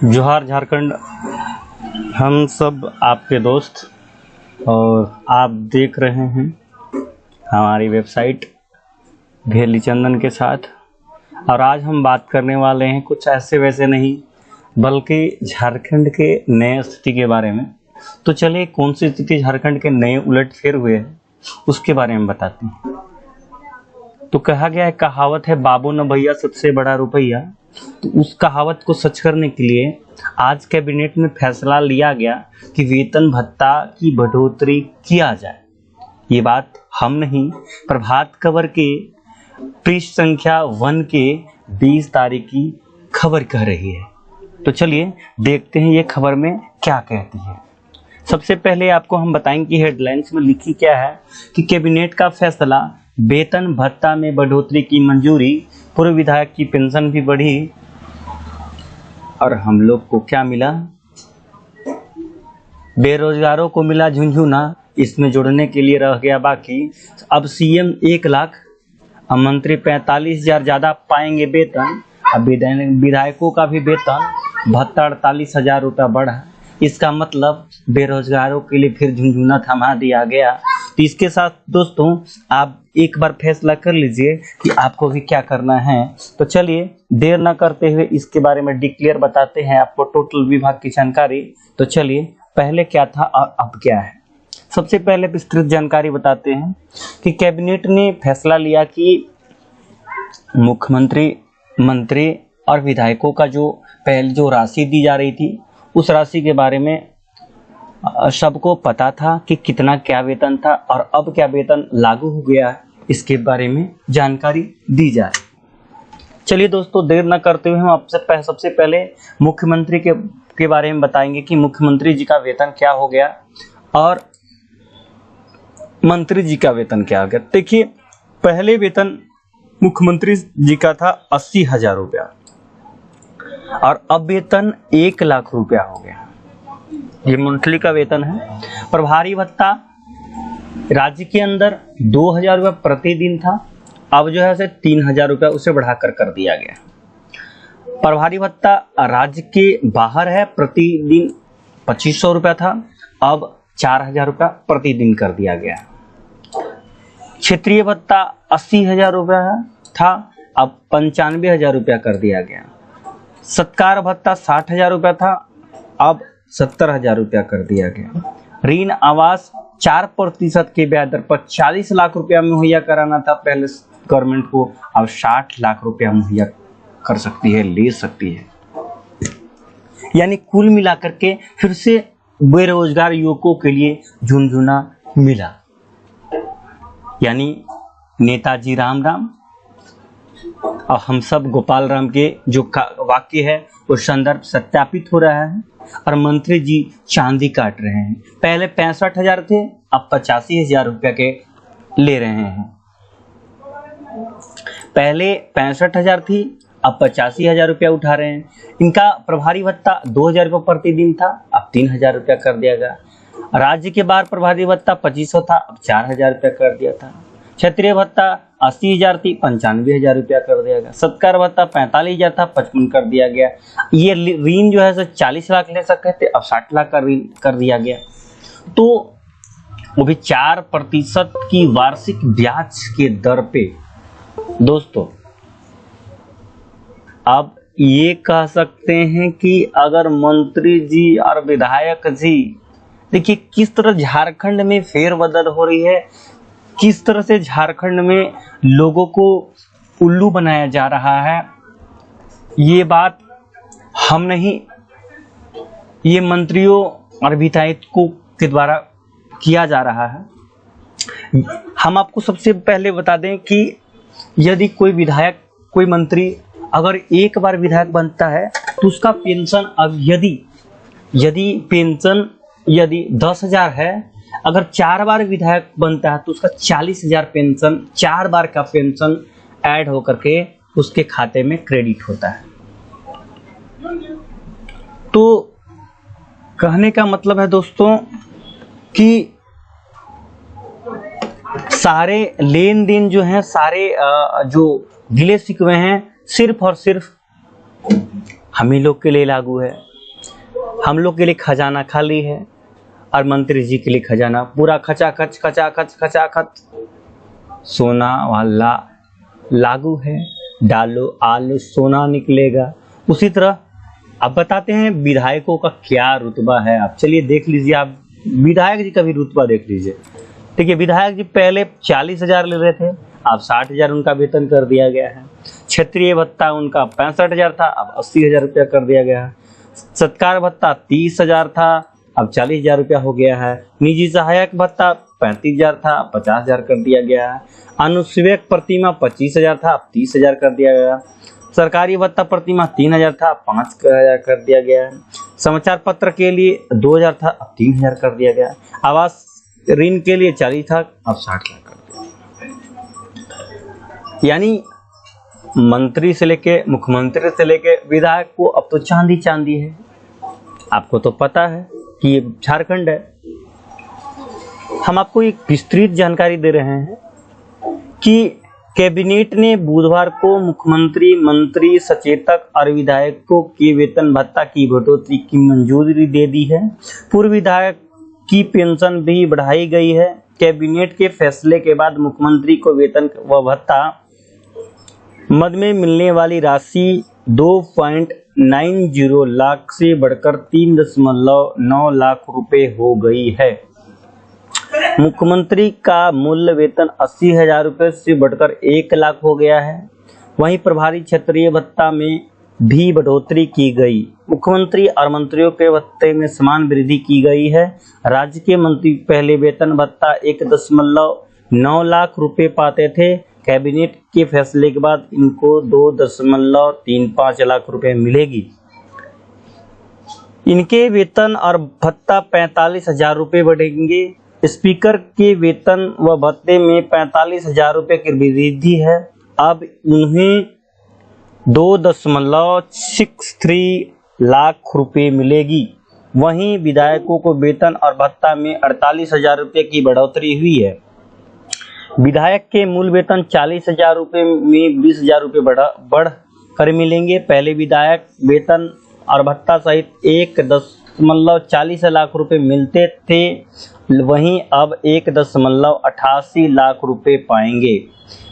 जोहार झारखंड। हम सब आपके दोस्त और आप देख रहे हैं हमारी वेबसाइट भेली चंदन के साथ। और आज हम बात करने वाले हैं कुछ ऐसे वैसे नहीं बल्कि झारखंड के नए स्थिति के बारे में। तो चलिए कौन सी स्थिति झारखंड के नए उलटफेर हुए हैं उसके बारे में बताते हैं। तो कहा गया है, कहावत है बाबू न भैया सबसे बड़ा रुपया। तो उस कहावत को सच करने के लिए आज कैबिनेट में फैसला लिया गया कि वेतन भत्ता की बढ़ोतरी किया जाए। ये बात हम नहीं, प्रभात खबर के पृष्ठ संख्या 1 के 20 तारीख की खबर कह रही है। तो चलिए देखते हैं ये खबर में क्या कहती है। सबसे पहले आपको हम बताएंगे कि हेडलाइंस में लिखी क्या है कि कैबिनेट का फैसला, वेतन भत्ता में बढ़ोतरी की मंजूरी, पूर्व विधायक की पेंशन भी बढ़ी। और हम लोग को क्या मिला? बेरोजगारों को मिला झुंझुना, इसमें जुड़ने के लिए रह गया बाकी। अब सीएम 1 लाख, अब मंत्री 45,000 ज्यादा पाएंगे वेतन। अब विधायकों का भी वेतन भत्ता 48,000 रुपया बढ़ा। इसका मतलब बेरोजगारों के लिए फिर झुंझुना थमा दिया गया। तो इसके साथ दोस्तों आप एक बार फैसला कर लीजिए कि आपको भी क्या करना है। तो चलिए देर न करते हुए इसके बारे में डिक्लेयर बताते हैं आपको टोटल विभाग की जानकारी। तो चलिए पहले क्या था और अब क्या है। सबसे पहले विस्तृत जानकारी बताते हैं कि कैबिनेट ने फैसला लिया कि मुख्यमंत्री, मंत्री और विधायकों का जो पहले जो राशि दी जा रही थी उस राशि के बारे में सबको पता था कि कितना क्या वेतन था और अब क्या वेतन लागू हो गया है, इसके बारे में जानकारी दी जाए। चलिए दोस्तों देर न करते हुए हम आपसे सबसे पहले मुख्यमंत्री के बारे में बताएंगे कि मुख्यमंत्री जी का वेतन क्या हो गया और मंत्री जी का वेतन क्या हो गया। देखिए पहले वेतन मुख्यमंत्री जी का था 80,000 रुपया और अब वेतन 1 लाख रुपया हो गया। ये मंथली का वेतन है। प्रभारी भत्ता राज्य के अंदर 2,000 रुपया प्रतिदिन था, अब जो है उसे 3,000 रुपया उसे बढ़ाकर कर दिया गया। प्रभारी भत्ता राज्य के बाहर है, प्रतिदिन 2,500 रुपया था, अब 4,000 रुपया प्रतिदिन कर दिया गया। क्षेत्रीय भत्ता 80,000 रुपया था, अब 95,000 रुपया कर दिया गया। सत्कार भत्ता 60,000 रुपया था, अब 70,000 रुपया कर दिया गया। ऋण आवास 4% के ब्याज दर पर 40 लाख रुपया मुहैया कराना था पहले गवर्नमेंट को, अब 60 लाख रुपया मुहैया कर सकती है, ले सकती है। यानी कुल मिलाकर के फिर से बेरोजगार युवकों के लिए झुनझुना मिला। यानी नेताजी राम राम और हम सब गोपाल राम के जो वाक्य है वो संदर्भ सत्यापित हो रहा है और मंत्री जी चांदी काट रहे हैं। पहले 65,000 थे, अब 85,000 रुपया के ले रहे हैं। पहले 65,000 थी, अब 85,000 रुपया उठा रहे हैं। इनका प्रभारी भत्ता 2,000 रुपये प्रतिदिन था, अब 3,000 रुपया कर दिया गया। राज्य के बाहर प्रभारी भत्ता 2,500 था, अब 4,000 रुपया कर दिया था। क्षेत्रीय भत्ता 80,000 थी, 95,000 रुपया कर दिया गया। सत्कार भत्ता 45,000 था, 55 कर दिया गया। ये ऋण जो है 40 लाख ले सकते थे, अब 60 लाख का ऋण कर दिया गया। तो वो भी 4% की वार्षिक ब्याज के दर पे। दोस्तों अब ये कह सकते हैं कि अगर मंत्री जी और विधायक जी, देखिए किस तरह झारखंड में फेरबदल हो रही है, किस तरह से झारखंड में लोगों को उल्लू बनाया जा रहा है। ये बात हम नहीं, ये मंत्रियों और विधायकों के द्वारा किया जा रहा है। हम आपको सबसे पहले बता दें कि यदि कोई विधायक, कोई मंत्री अगर एक बार विधायक बनता है तो उसका पेंशन, अब यदि पेंशन 10,000 है, अगर 4 बार विधायक बनता है तो उसका 40,000 पेंशन, 4 बार का पेंशन ऐड होकर के उसके खाते में क्रेडिट होता है। तो कहने का मतलब है दोस्तों कि सारे लेन देन जो हैं, सारे जो गिले शिकवे हैं, सिर्फ और सिर्फ हम ही लोग के लिए लागू है। हम लोग के लिए खजाना खाली है और मंत्री जी के लिए खजाना पूरा खचाखच खचाखच खचाखच। सोना वाला लागू है, डालो आलू सोना निकलेगा। उसी तरह अब बताते हैं विधायकों का क्या रुतबा है। आप चलिए देख लीजिए, आप विधायक जी का भी रुतबा देख लीजिए। देखिए विधायक जी पहले 40,000 ले रहे थे, अब 60,000 उनका वेतन कर दिया गया है। क्षेत्रीय भत्ता उनका 65,000 था, अब 80,000 रुपया कर दिया गया है। सत्कार भत्ता 30,000 था, अब 40,000 रुपया हो गया है। निजी सहायक भत्ता 35,000 था, 50,000 कर दिया गया है। अनुसेवक प्रतिमा 25,000 था, अब 30,000 कर दिया गया। सरकारी भत्ता प्रतिमा 3,000 था, 5,000 कर दिया गया है। समाचार पत्र के लिए 2,000 था, अब 3,000 कर दिया गया। आवास ऋण के लिए 40 था, अब 60,000 कर दिया। यानी मंत्री से लेके मुख्यमंत्री से लेके विधायक को अब तो चांदी चांदी है। आपको तो पता है कि ये झारखंड है। हम आपको एक विस्तृत जानकारी दे रहे हैं कि कैबिनेट ने बुधवार को मुख्यमंत्री, मंत्री, सचेतक और विधायकों के वेतन भत्ता की बढ़ोतरी की मंजूरी दे दी है। पूर्व विधायक की पेंशन भी बढ़ाई गई है। कैबिनेट के फैसले के बाद मुख्यमंत्री को वेतन व भत्ता मद में मिलने वाली राशि 2.90 लाख से बढ़कर 3.9 लाख रुपए हो गई है। मुख्यमंत्री का मूल वेतन 80,000 रुपए से बढ़कर 1 लाख हो गया है। वहीं प्रभारी क्षेत्रीय भत्ता में भी बढ़ोतरी की गई। मुख्यमंत्री और मंत्रियों के भत्ते में समान वृद्धि की गई है। राज्य के मंत्री पहले वेतन भत्ता 1.9 लाख रुपए पाते थे। कैबिनेट के फैसले के बाद इनको 2.35 लाख रुपए मिलेगी। इनके वेतन और भत्ता 45,000 रुपए बढ़ेंगे। स्पीकर के वेतन व भत्ते में 45,000 रुपए की वृद्धि है। अब उन्हें 2.63 लाख रुपए मिलेगी। वहीं विधायकों को वेतन और भत्ता में 48,000 रुपए की बढ़ोतरी हुई है। विधायक के मूल वेतन 40,000 रुपए में 20,000 रुपए बढ़ कर मिलेंगे। पहले विधायक वेतन और भत्ता सहित 1.40 लाख रुपए मिलते थे, वहीं अब 1.88 लाख रुपए पाएंगे।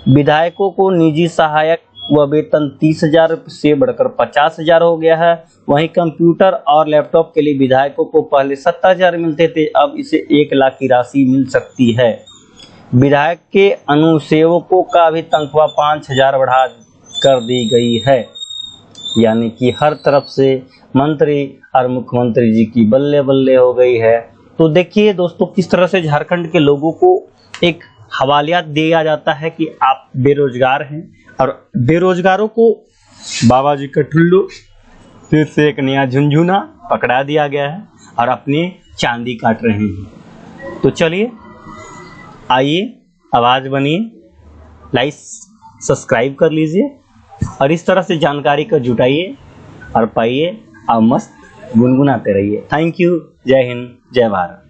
विधायकों को निजी सहायक व वेतन 30,000 से बढ़कर 50,000 हो गया है। वहीं कंप्यूटर और लैपटॉप के लिए विधायकों को पहले 70,000 मिलते थे, अब इसे 1 लाख की राशि मिल सकती है। विधायक के अनुसेवकों का भी तनख्वाह 5,000 बढ़ा कर दी गई है। यानी कि हर तरफ से मंत्री और मुख्यमंत्री जी की बल्ले बल्ले हो गई है। तो देखिए दोस्तों, किस तरह से झारखंड के लोगों को एक हवालियात दिया जाता है कि आप बेरोजगार हैं, और बेरोजगारों को बाबा जी का ठुल्लू फिर से एक नया झुनझुना पकड़ा दिया गया है और अपनी चांदी काट रहे हैं। तो चलिए आइए, आवाज बनिए, लाइक सब्सक्राइब कर लीजिए और इस तरह से जानकारी को जुटाइए और पाइए और मस्त गुनगुनाते रहिए। Thank you. जय हिंद, जय भारत।